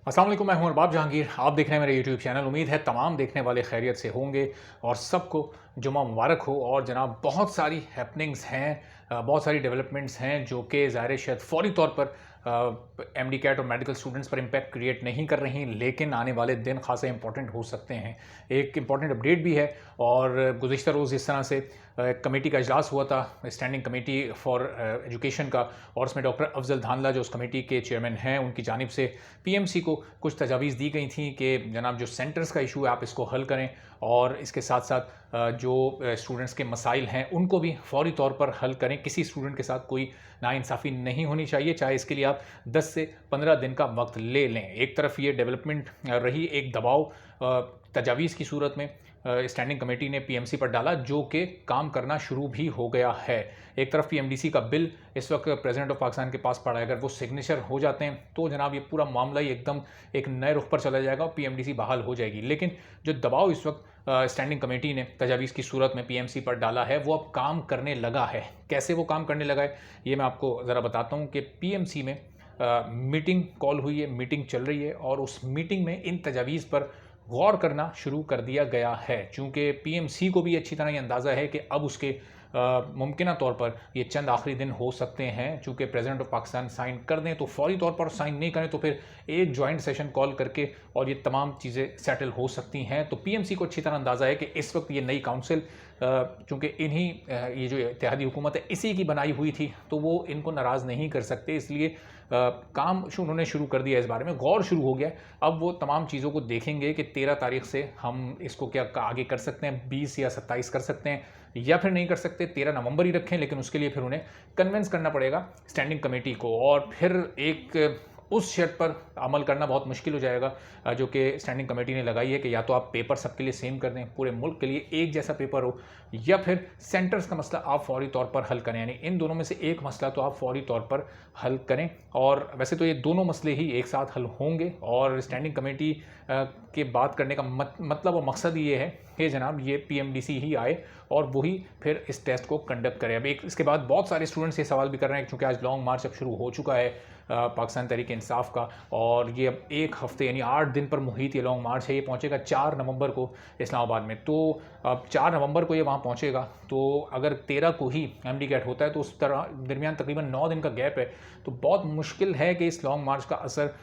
अस्सलाम वालेकुम, मैं हूं अरबाब जहांगीर। आप देख रहे हैं मेरे यूट्यूब चैनल। उम्मीद है तमाम देखने वाले खैरियत से होंगे और सबको जुमा मुबारक हो। और जनाब बहुत सारी हैपनिंग्स हैं, बहुत सारी डेवलपमेंट्स हैं जो कि ज़ाहिर शायद फौरी तौर पर एमडी कैट और मेडिकल स्टूडेंट्स पर इम्पैक्ट क्रिएट नहीं कर रही, लेकिन आने वाले दिन खासे इंपॉर्टेंट हो सकते हैं। एक इंपॉर्टेंट अपडेट भी है। और गुज़िश्ता रोज़ इस तरह से कमेटी का इजलास हुआ था, स्टैंडिंग कमेटी फॉर एजुकेशन का, और उसमें डॉक्टर अफजल धानला जो उस कमेटी के चेयरमैन हैं, उनकी जानिब से पीएमसी को कुछ तजावीज़ दी गई थी कि जनाब जो सेंटर्स का इशू है आप इसको हल करें, और इसके साथ साथ जो स्टूडेंट्स के मसाइल हैं उनको भी फौरी तौर पर हल करें। किसी स्टूडेंट के साथ कोई नाइंसाफ़ी नहीं होनी चाहिए, चाहे इसके लिए आप 10 से 15 दिन का वक्त ले लें। एक तरफ ये डेवलपमेंट रही, एक दबाव तजावीज़ की सूरत में स्टैंडिंग कमेटी ने पीएमसी पर डाला, जो कि काम करना शुरू भी हो गया है। एक तरफ पीएमडीसी का बिल इस वक्त प्रेसिडेंट ऑफ पाकिस्तान के पास पड़ा है। अगर वो सिग्नेचर हो जाते हैं तो जनाब ये पूरा मामला ही एकदम एक नए रुख पर चला जाएगा और पीएमडीसी बहाल हो जाएगी। लेकिन जो दबाव इस वक्त स्टैंडिंग कमेटी ने तजावीज़ की सूरत में पीएमसी पर डाला है, वो अब काम करने लगा है। कैसे वो काम करने लगा है, ये मैं आपको ज़रा बताता हूँ कि पीएमसी में मीटिंग कॉल हुई है, मीटिंग चल रही है, और उस मीटिंग में इन तजावीज़ पर गौर करना शुरू कर दिया गया है। चूँकि पीएमसी को भी अच्छी तरह ये अंदाज़ा है कि अब उसके मुमकिना तौर पर ये चंद आखिरी दिन हो सकते हैं। चूँकि प्रेसिडेंट ऑफ पाकिस्तान साइन कर दें तो फौरी तौर पर, साइन नहीं करें तो फिर एक जॉइंट सेशन कॉल करके और ये तमाम चीज़ें सेटल हो सकती हैं। तो पीएमसी को अच्छी तरह अंदाज़ा है कि इस वक्त ये नई काउंसिल, चूँकि इन्हीं ये जो इत्तेहादी हुकूमत है इसी की बनाई हुई थी, तो वो इनको नाराज़ नहीं कर सकते। इसलिए काम उन्होंने शुरू कर दिया, इस बारे में गौर शुरू हो गया है। अब वो तमाम चीज़ों को देखेंगे कि 13 तारीख से हम इसको क्या आगे कर सकते हैं, 20 या 27 कर सकते हैं, या फिर नहीं कर सकते 13 नवंबर ही रखें। लेकिन उसके लिए फिर उन्हें कन्विंस करना पड़ेगा स्टैंडिंग कमेटी को, और फिर एक उस शर्त पर अमल करना बहुत मुश्किल हो जाएगा जो कि स्टैंडिंग कमेटी ने लगाई है कि या तो आप पेपर सबके लिए सेम कर दें, पूरे मुल्क के लिए एक जैसा पेपर हो, या फिर सेंटर्स का मसला आप फौरी तौर पर हल करें। यानी इन दोनों में से एक मसला तो आप फौरी तौर पर हल करें। और वैसे तो ये दोनों मसले ही एक साथ हल होंगे, और स्टैंडिंग कमेटी के बात करने का मतलब और मकसद ये है कि जनाब ये पीएमडीसी ही आए और वही फिर इस टेस्ट को कंडक्ट करें। अब एक इसके बाद बहुत सारे स्टूडेंट्स ये सवाल भी कर रहे हैं, क्योंकि आज लॉन्ग मार्च अब शुरू हो चुका है पाकिस्तान तहरीक इंसाफ का, और ये अब एक हफ्ते यानी 8 दिन पर मुहित ये लॉन्ग मार्च है। ये पहुंचेगा 4 नवंबर को इस्लामाबाद में। तो अब 4 नवंबर को ये वहाँ पहुंचेगा, तो अगर 13 को ही एमडी कैट होता है तो उस तरह दरमियान तकरीबन 9 दिन का गैप है। तो बहुत मुश्किल है कि इस लॉन्ग मार्च का असर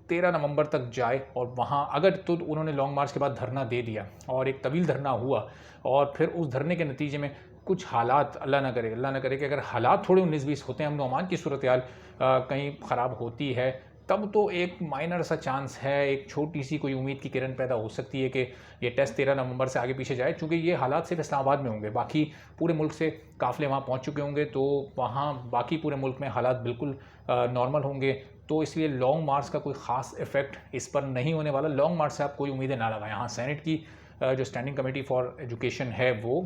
13 नवंबर तक जाए। और वहाँ अगर तो उन्होंने लॉन्ग मार्च के बाद धरना दे दिया और एक तवील धरना हुआ, और फिर उस धरने के नतीजे में कुछ हालात, अल्लाह ना करे कि अगर हालात थोड़े 19-20 होते हैं, अमन ओमान की सूरत हाल कहीं ख़राब होती है, तब तो एक माइनर सा चांस है, एक छोटी सी कोई उम्मीद की किरण पैदा हो सकती है कि ये टेस्ट 13 नवंबर से आगे पीछे जाए। चूँकि ये हालात सिर्फ इस्लामाबाद में होंगे, बाकी पूरे मुल्क से काफ़िले वहाँ पहुँच चुके होंगे, तो वहाँ बाकी पूरे मुल्क में हालात बिल्कुल नॉर्मल होंगे। तो इसलिए लॉन्ग मार्च का कोई ख़ास इफेक्ट इस पर नहीं होने वाला। लॉन्ग मार्च से आप कोई उम्मीदें ना लगाएं। हाँ, सेनेट की जो स्टैंडिंग कमेटी फॉर एजुकेशन है वो,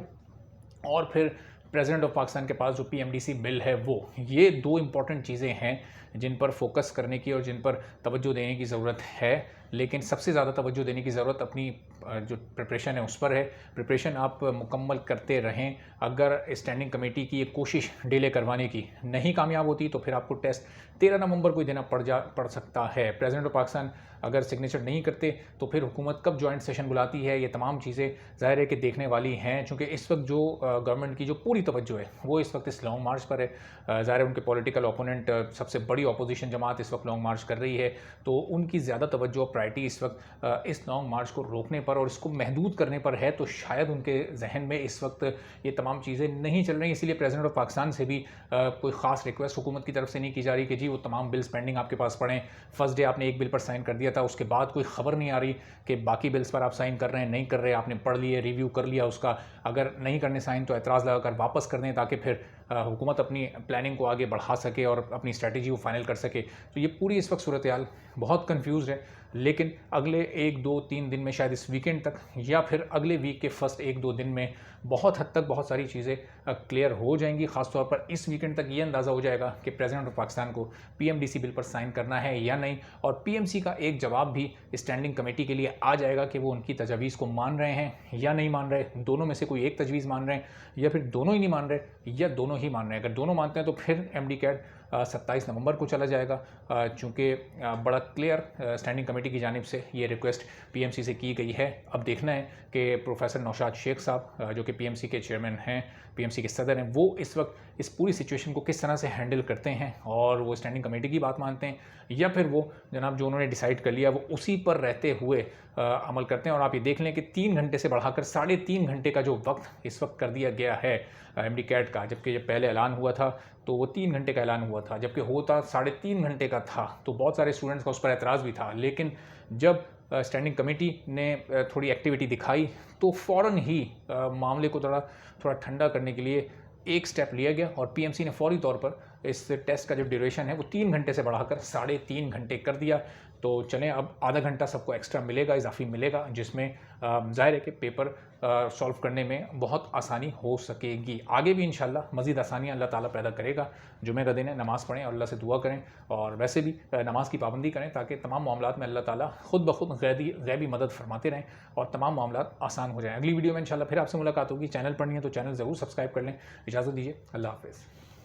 और फिर प्रेसिडेंट ऑफ पाकिस्तान के पास जो पीएमडीसी बिल है वो, ये दो इंपॉर्टेंट चीज़ें हैं जिन पर फोकस करने की और जिन पर तवज्जो देने की ज़रूरत है। लेकिन सबसे ज़्यादा तवज्जो देने की ज़रूरत अपनी जो प्रिपरेशन है उस पर है। प्रिपरेशन आप मुकम्मल करते रहें। अगर स्टैंडिंग कमेटी की ये कोशिश डिले करवाने की नहीं कामयाब होती तो फिर आपको टेस्ट 13 नवंबर को ही देना पड़ सकता है। प्रेसिडेंट ऑफ पाकिस्तान अगर सिग्नेचर नहीं करते तो फिर हुकूमत कब जॉइंट सेशन बुलाती है, ये तमाम चीज़ें ज़ाहिर है कि देखने वाली हैं। चूँकि इस वक्त जो गवर्नमेंट की जो पूरी तवज्जो है वो इस वक्त इस लॉन्ग मार्च पर है। ज़ाहिर है उनके पॉलिटिकल ओपोनेंट, सबसे बड़ी अपोजिशन जमात इस वक्त लॉन्ग मार्च कर रही है, तो उनकी ज़्यादा तवज्जो प्रायोरिटी इस वक्त इस लॉन्ग मार्च को रोकने पर और इसको महदूद करने पर है। तो शायद उनके जहन में इस वक्त ये तमाम चीज़ें नहीं चल रही। इसीलिए प्रेसिडेंट ऑफ पाकिस्तान से भी कोई ख़ास रिक्वेस्ट हुकूमत की तरफ से नहीं की जा रही कि जी वो तमाम बिल्स पेंडिंग आपके पास पड़ें। फर्स्ट डे आपने एक बिल पर साइन कर दिया था, उसके बाद कोई ख़बर नहीं आ रही कि बाकी बिल्स पर आप साइन कर रहे हैं नहीं कर रहे। आपने पढ़ लिए, रिव्यू कर लिया उसका, अगर नहीं करने साइन तो एतराज़ लगाकर वापस कर दें, ताकि फिर हुकूमत अपनी प्लानिंग को आगे बढ़ा सके और अपनी स्ट्रैटेजी को फाइनल कर सके। तो ये पूरी इस वक्त सूरत हाल बहुत कंफ्यूज है। लेकिन अगले 1-2-3 दिन में, शायद इस वीकेंड तक या फिर अगले वीक के फर्स्ट 1-2 दिन में बहुत हद तक बहुत सारी चीज़ें क्लियर हो जाएंगी। ख़ासतौर पर इस वीकेंड तक ये अंदाज़ा हो जाएगा कि प्रेसिडेंट ऑफ पाकिस्तान को पीएमडीसी बिल पर साइन करना है या नहीं, और पीएमसी का एक जवाब भी स्टैंडिंग कमेटी के लिए आ जाएगा कि वो उनकी तजवीज़ को मान रहे हैं या नहीं मान रहे। दोनों में से कोई एक तजवीज़ मान रहे हैं, या फिर दोनों ही नहीं मान रहे, या दोनों ही मान रहे हैं। अगर दोनों मानते हैं तो फिर एमडी कैट 27 नवंबर को चला जाएगा, चूँकि बड़ा क्लियर स्टैंडिंग कमेटी की जानिब से ये रिक्वेस्ट पीएमसी से की गई है। अब देखना है कि प्रोफेसर नौशाद शेख साहब जो कि पीएमसी के चेयरमैन हैं, पीएमसी के सदर हैं, वो इस वक्त इस पूरी सिचुएशन को किस तरह से हैंडल करते हैं और वो स्टैंडिंग कमेटी की बात मानते हैं या फिर वो जनाब जो उन्होंने डिसाइड कर लिया वो उसी पर रहते हुए अमल करते हैं। और आप ये देख लें कि 3 घंटे से बढ़ाकर 3.5 घंटे का जो वक्त इस वक्त कर दिया गया है एमडी कैट का, जबकि जब पहले ऐलान हुआ था तो वो 3 घंटे का ऐलान हुआ था, जबकि होता 3.5 घंटे का था। तो बहुत सारे स्टूडेंट्स का उस पर एतराज़ भी था, लेकिन जब स्टैंडिंग कमेटी ने थोड़ी एक्टिविटी दिखाई तो फ़ौरन ही मामले को थोड़ा ठंडा करने के लिए एक स्टेप लिया गया और पीएमसी ने फ़ौरी तौर पर इस टेस्ट का जो ड्यूरेशन है वो 3 घंटे से बढ़ाकर 3.5 घंटे कर दिया। तो चलें, अब आधा घंटा सबको एक्स्ट्रा मिलेगा, इजाफी मिलेगा, जिसमें ज़ाहिर है कि पेपर सॉल्व करने में बहुत आसानी हो सकेगी। आगे भी इंशाल्लाह मज़ीद आसानियाँ अल्लाह ताला पैदा करेगा। जुमे का दिन है, नमाज़ पढ़ें और अल्लाह से दुआ करें और वैसे भी नमाज की पाबंदी करें ताकि तमाम मामलात में अल्लाह ताला खुद ब खुद गैबी मदद फरमाते रहें और तमाम मामलात आसान हो जाएँ। अगली वीडियो में इंशाल्लाह फिर आपसे मुलाकात होगी। चैनल पर नहीं है तो चैनल ज़रूर सब्सक्राइब कर लें। इजाज़त दीजिए, अल्लाह हाफ़िज़।